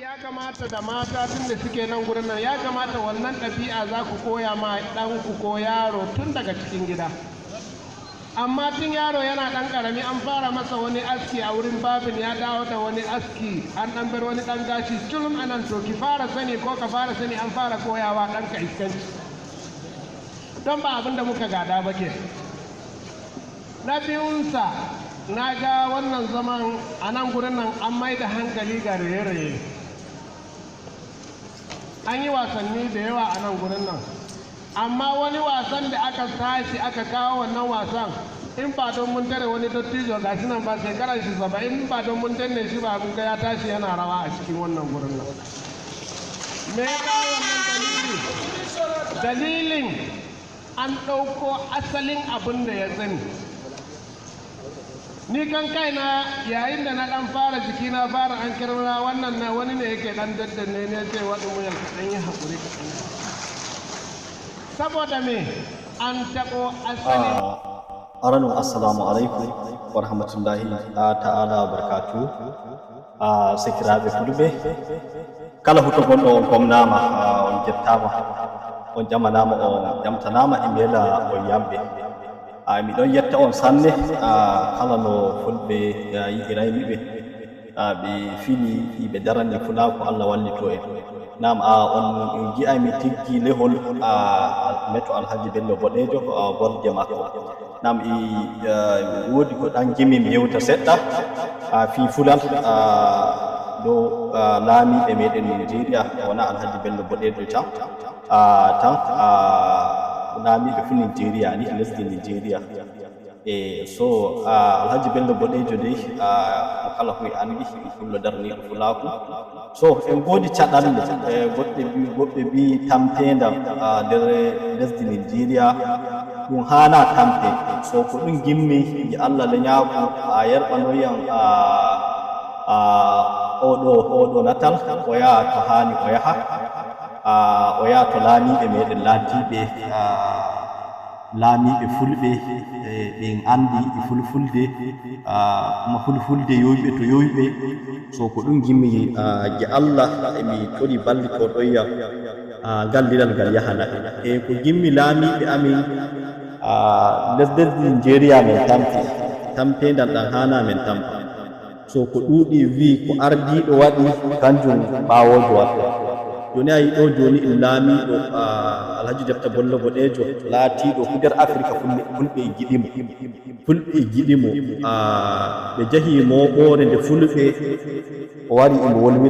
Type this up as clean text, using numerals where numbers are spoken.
ya kamata da mata tun da suke nan gurin nan ya kamata wannan ɗabi'a za ku koya ma ɗanku ko yaro tun daga cikin gida. Amma tun yaro yana ɗan ƙarami an fara masa wani aski a wurin babin ya dawo da wani aski an ɗan bar wani ɗan gashi culum a nan to ki fara sani ko ka fara sani an fara koyawa ɗanka iskanci. Don ba abin da muka gada ba ke. Na biyunsa na ga wannan zaman a nan gurin nan an mai da hankali ga raye-raye. An yi wasanni da yawa a nan gurin nan. Amma wani wasan da aka tashi aka kawo wannan wasan in ba don mun tare wani dattijo ga shi nan ba shekarar shi 70 in ba don mun danne shi ba mun ga ya tashi yana rawa a cikin wannan gurin nan. Me ya kawo wannan dalili? Dalilin an ɗauko asalin abin da ya sani. Ni kan kaina yayin da na ɗan fara jiki na fara an kirra wannan na wani ne yake ɗan daddanne ne ce wani muyal kaɗan yi haƙuri kaɗan. Saboda me an taɓo asalin. Aranu assalamu alaikum wa rahmatullahi ta'ala wa barakatuh. Sekiraɓe fulɓe kala huto gonɗo on komnama on jettama on jamanama on jamtanama e mbela on yamɓe. Miɗon yetta on sanne kala no fulɓe yi'iraymi ɓe ɓe fini ɓe darani fulako Allah wallito en. Nam on gi'ami tiggi lehol meto Alhaji Bello Boɗejo bolde makko. Nam wodi ko ɗan gimi mi yewta seɗɗa fi fulal ɗo laamiɓe meɗen Nigeria wona Alhaji Bello Boɗejo tan laamiɓe fu Nigeria ni lesdi Nigeria. So Alhaji Bello Boɗejo dey mo kala koye andi fullo darniɗo fulaku. So en godi caɗanɗe goɗɓe mbi tampedam nder lesdi Nigeria ɗum hana tampe. So ko ɗum gimmi yo Allah leñaako yerɓanoyam oɗo natal o yaha to hani o yaha o yaha to laamiɓe meɗen laamiɓe fulɓe ɓen andi e fulfulde kuma fulfulde yoyɓe to yoyɓe. So ko ɗum gimmi je Allah emi toɗi ballitoɗoyam galliral ngal yahana e ko gimmi laamiɓe amin lesdi Nigeria men tampedal ɗan hana men tampa. So ko ɗuuɗi wi ko ardiɗo waɗi kanjum ɓawojo waɗa. Joni a yi ɗo joni en laamiɗo Alhaji Defta Bello Boɗejo laatiɗo fu nder Afrique fulɓe giɗimo ɓe jahi moɓore nde fulɓe o wari emo wolwira